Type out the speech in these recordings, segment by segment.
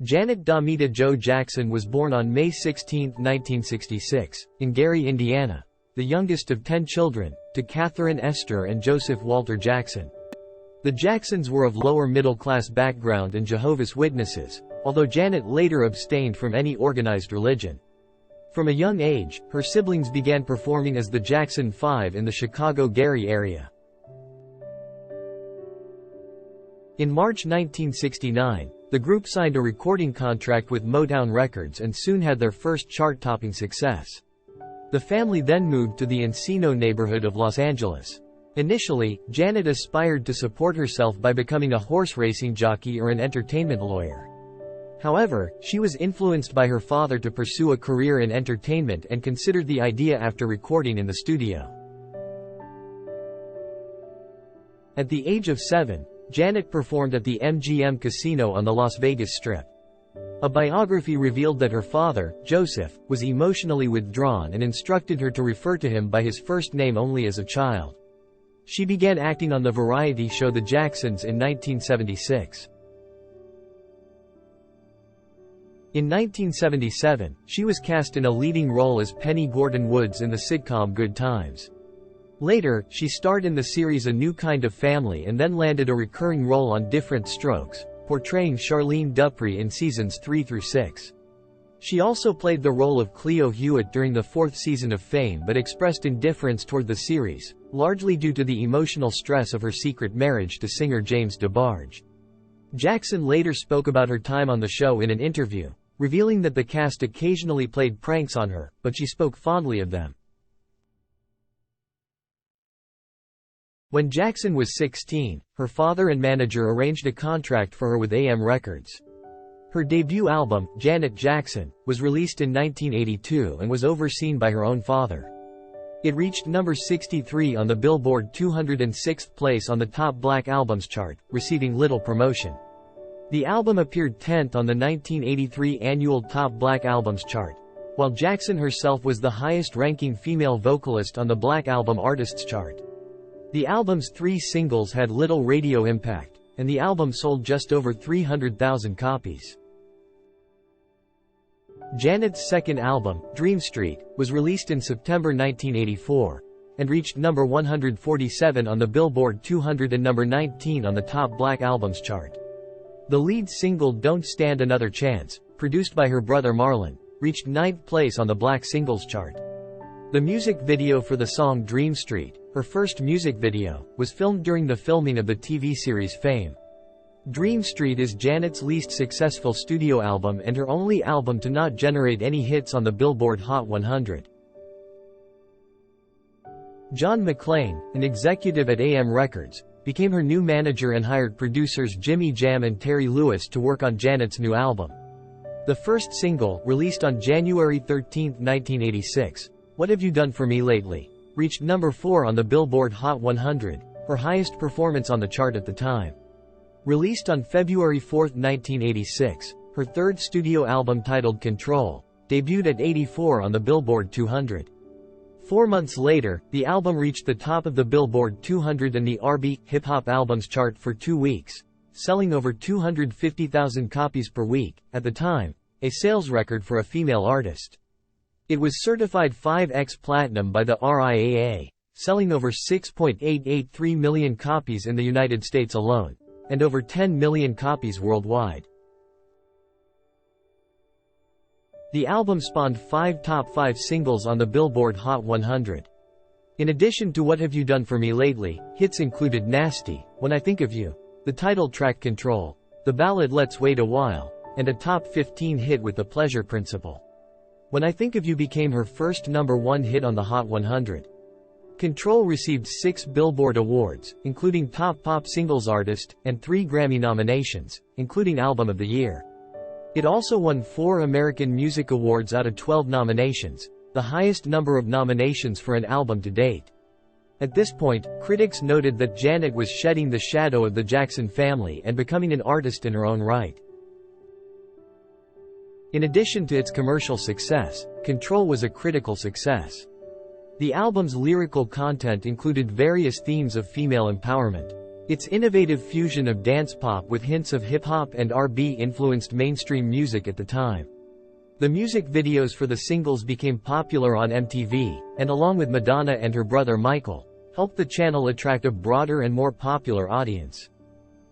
Janet Damita Jo Jackson was born on May 16, 1966, in Gary, Indiana, the youngest of 10 children, to Katherine, Esther and Joseph Walter Jackson. The Jacksons were of lower middle-class background and Jehovah's Witnesses, although Janet later abstained from any organized religion. From a young age, her siblings began performing as the Jackson Five in the Chicago-Gary area. In March 1969, the group signed a recording contract with Motown Records and soon had their first chart-topping success. The family then moved to the Encino neighborhood of Los Angeles. Initially, Janet aspired to support herself by becoming a horse racing jockey or an entertainment lawyer. However, she was influenced by her father to pursue a career in entertainment and considered the idea after recording in the studio. At the age of 7, Janet performed at the MGM Casino on the Las Vegas Strip. A biography revealed that her father, Joseph, was emotionally withdrawn and instructed her to refer to him by his first name only as a child. She began acting on the variety show The Jacksons in 1976. In 1977, she was cast in a leading role as Penny Gordon Woods in the sitcom Good Times. Later, she starred in the series A New Kind of Family and then landed a recurring role on Different Strokes, portraying Charlene Dupree in seasons 3 through 6. She also played the role of Cleo Hewitt during the 4th season of Fame but expressed indifference toward the series, largely due to the emotional stress of her secret marriage to singer James DeBarge. Jackson later spoke about her time on the show in an interview, revealing that the cast occasionally played pranks on her, but she spoke fondly of them. When Jackson was 16, her father and manager arranged a contract for her with AM Records. Her debut album, Janet Jackson, was released in 1982 and was overseen by her own father. It reached number 63 on the Billboard 206th place on the Top Black Albums chart, receiving little promotion. The album appeared 10th on the 1983 annual Top Black Albums chart, while Jackson herself was the highest-ranking female vocalist on the Black Album Artists chart. The album's 3 singles had little radio impact, and the album sold just over 300,000 copies. Janet's second album, Dream Street, was released in September 1984, and reached number 147 on the Billboard 200 and number 19 on the Top Black Albums chart. The lead single Don't Stand Another Chance, produced by her brother Marlon, reached 9th place on the Black Singles chart. The music video for the song Dream Street, her first music video, was filmed during the filming of the TV series Fame. Dream Street is Janet's least successful studio album and her only album to not generate any hits on the Billboard Hot 100. John McClain, an executive at AM Records, became her new manager and hired producers Jimmy Jam and Terry Lewis to work on Janet's new album. The first single, released on January 13, 1986, What Have You Done For Me Lately, reached number 4 on the Billboard Hot 100, her highest performance on the chart at the time. Released on February 4, 1986, her third studio album titled Control, debuted at 84 on the Billboard 200. 4 months later, the album reached the top of the Billboard 200 and the R&B Hip Hop Albums chart for 2 weeks, selling over 250,000 copies per week, at the time, a sales record for a female artist. It was certified 5X Platinum by the RIAA, selling over 6.883 million copies in the United States alone, and over 10 million copies worldwide. The album spawned 5 top 5 singles on the Billboard Hot 100. In addition to What Have You Done For Me Lately, hits included Nasty, When I Think of You, the title track Control, the ballad Let's Wait a While, and a top 15 hit with The Pleasure Principle. When I Think of You became her first number 1 hit on the Hot 100. Control received 6 Billboard Awards, including Top Pop Singles Artist, and 3 Grammy nominations, including Album of the Year. It also won 4 American Music Awards out of 12 nominations, the highest number of nominations for an album to date. At this point, critics noted that Janet was shedding the shadow of the Jackson family and becoming an artist in her own right. In addition to its commercial success, Control was a critical success. The album's lyrical content included various themes of female empowerment. Its innovative fusion of dance pop with hints of hip-hop and R&B influenced mainstream music at the time. The music videos for the singles became popular on MTV, and along with Madonna and her brother Michael, helped the channel attract a broader and more popular audience.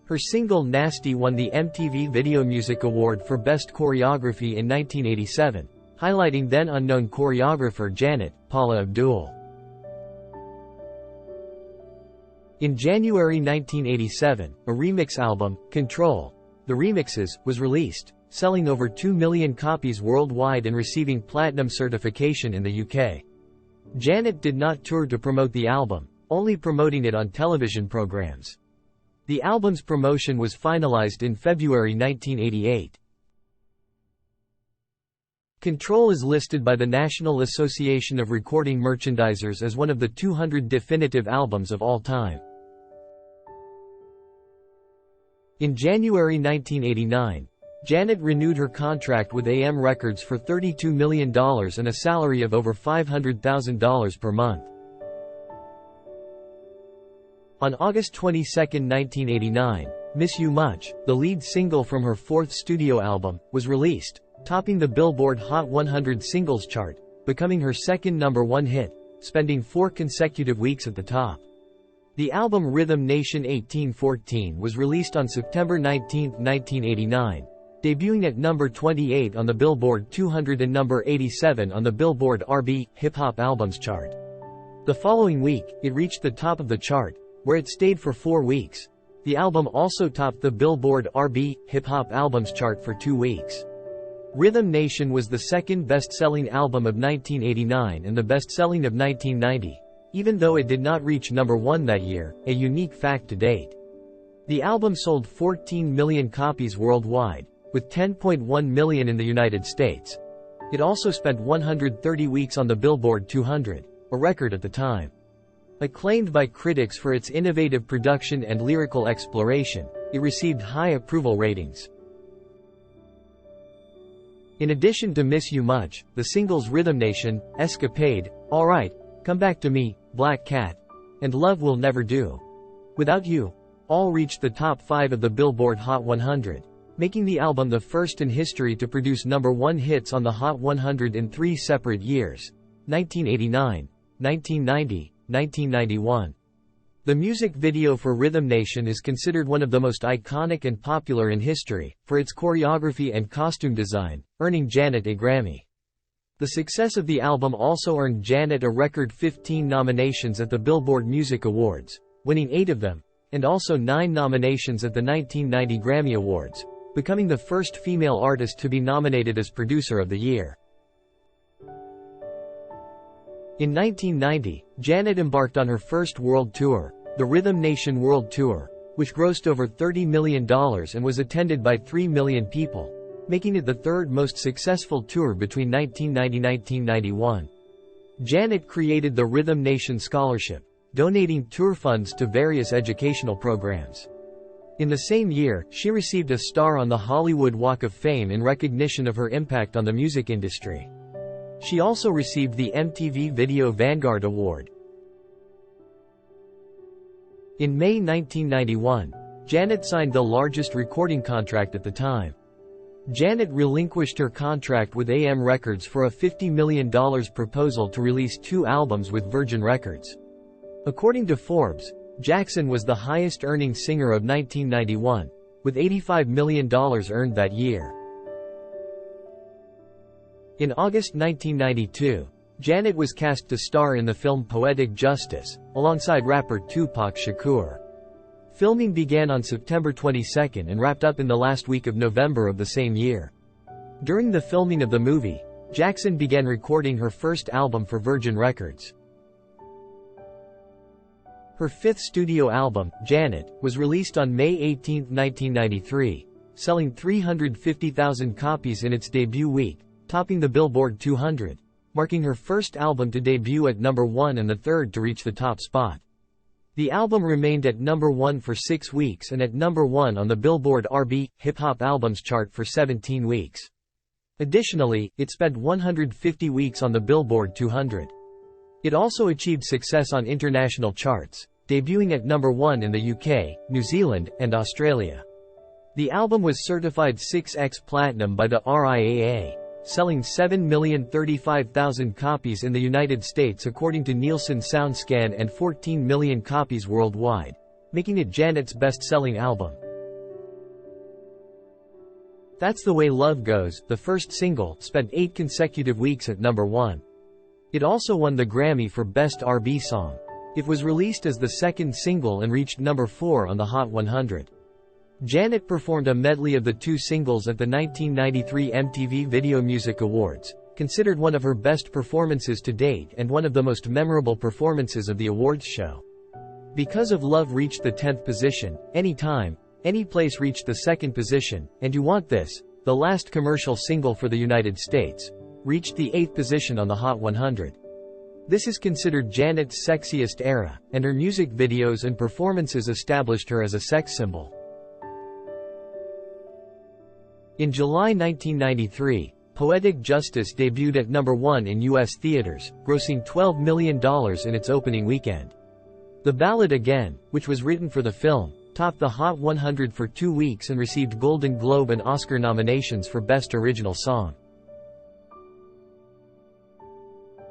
Her single Nasty won the MTV Video Music Award for Best Choreography in 1987, highlighting then-unknown choreographer Janet Paula Abdul. In January 1987, a remix album, Control, The Remixes, was released, selling over 2 million copies worldwide and receiving platinum certification in the UK. Janet did not tour to promote the album, only promoting it on television programs. The album's promotion was finalized in February 1988. Control is listed by the National Association of Recording Merchandisers as one of the 200 definitive albums of all time. In January 1989, Janet renewed her contract with AM Records for $32 million and a salary of over $500,000 per month. On August 22, 1989, Miss You Much, the lead single from her fourth studio album, was released, topping the Billboard Hot 100 singles chart, becoming her second #1 hit, spending 4 consecutive weeks at the top. The album Rhythm Nation 1814 was released on September 19, 1989, debuting at number 28 on the Billboard 200 and number 87 on the Billboard R&B Hip-Hop Albums chart. The following week, it reached the top of the chart, where it stayed for 4 weeks. The album also topped the Billboard R&B Hip-Hop Albums chart for 2 weeks. Rhythm Nation was the second best-selling album of 1989 and the best-selling of 1990, even though it did not reach #1 that year, a unique fact to date. The album sold 14 million copies worldwide, with 10.1 million in the United States. It also spent 130 weeks on the Billboard 200, a record at the time. Acclaimed by critics for its innovative production and lyrical exploration, it received high approval ratings. In addition to Miss You Much, the singles Rhythm Nation, Escapade, Alright, Come Back to Me, Black Cat, and Love Will Never Do, Without You, all reached the top 5 of the Billboard Hot 100, making the album the first in history to produce #1 hits on the Hot 100 in 3 separate years: 1989, 1990, 1991. The music video for Rhythm Nation is considered one of the most iconic and popular in history, for its choreography and costume design, earning Janet a Grammy. The success of the album also earned Janet a record 15 nominations at the Billboard Music Awards, winning 8 of them, and also 9 nominations at the 1990 Grammy Awards, becoming the first female artist to be nominated as Producer of the Year. In 1990, Janet embarked on her first world tour, the Rhythm Nation World Tour, which grossed over $30 million and was attended by 3 million people, making it the third most successful tour between 1990 and 1991. Janet created the Rhythm Nation Scholarship, donating tour funds to various educational programs. In the same year, she received a star on the Hollywood Walk of Fame in recognition of her impact on the music industry. She also received the MTV Video Vanguard Award. In May 1991, Janet signed the largest recording contract at the time. Janet relinquished her contract with AM Records for a $50 million proposal to release 2 albums with Virgin Records. According to Forbes, Jackson was the highest-earning singer of 1991, with $85 million earned that year. In August 1992, Janet was cast to star in the film Poetic Justice, alongside rapper Tupac Shakur. Filming began on September 22 and wrapped up in the last week of November of the same year. During the filming of the movie, Jackson began recording her first album for Virgin Records. Her 5th studio album, Janet, was released on May 18, 1993, selling 350,000 copies in its debut week, topping the Billboard 200, marking her first album to debut at #1 and the third to reach the top spot. The album remained at #1 for 6 weeks and at #1 on the Billboard R&B Hip-Hop Albums chart for 17 weeks. Additionally, it spent 150 weeks on the Billboard 200. It also achieved success on international charts, debuting at number 1 in the UK, New Zealand, and Australia. The album was certified 6x platinum by the RIAA, selling 7,035,000 copies in the United States according to Nielsen SoundScan and 14 million copies worldwide, making it Janet's best-selling album. That's the Way Love Goes, the first single, spent 8 consecutive weeks at number 1. It also won the Grammy for Best R&B Song. It was released as the second single and reached number 4 on the Hot 100. Janet performed a medley of the 2 singles at the 1993 MTV Video Music Awards, considered one of her best performances to date and one of the most memorable performances of the awards show. Because of Love reached the 10th position, Anytime, Any Place reached the 2nd position, and You Want This, the last commercial single for the United States, reached the 8th position on the Hot 100. This is considered Janet's sexiest era, and her music videos and performances established her as a sex symbol. In July 1993, Poetic Justice debuted at number 1 in U.S. theaters, grossing $12 million in its opening weekend. The ballad Again, which was written for the film, topped the Hot 100 for 2 weeks and received Golden Globe and Oscar nominations for Best Original Song.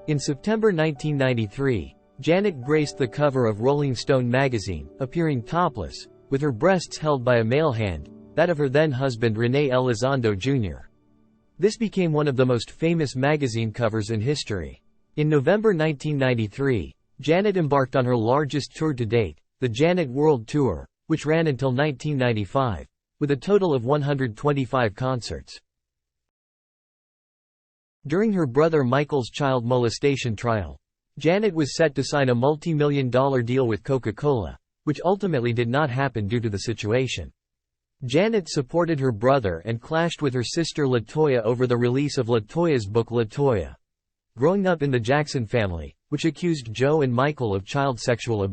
In September 1993, Janet graced the cover of Rolling Stone magazine, appearing topless, with her breasts held by a male hand, that of her then-husband René Elizondo Jr. This became one of the most famous magazine covers in history. In November 1993, Janet embarked on her largest tour to date, the Janet World Tour, which ran until 1995, with a total of 125 concerts. During her brother Michael's child molestation trial, Janet was set to sign a multi-million-dollar deal with Coca-Cola, which ultimately did not happen due to the situation. Janet supported her brother and clashed with her sister LaToya over the release of LaToya's book LaToya, Growing Up in the Jackson Family, which accused Joe and Michael of child sexual abuse.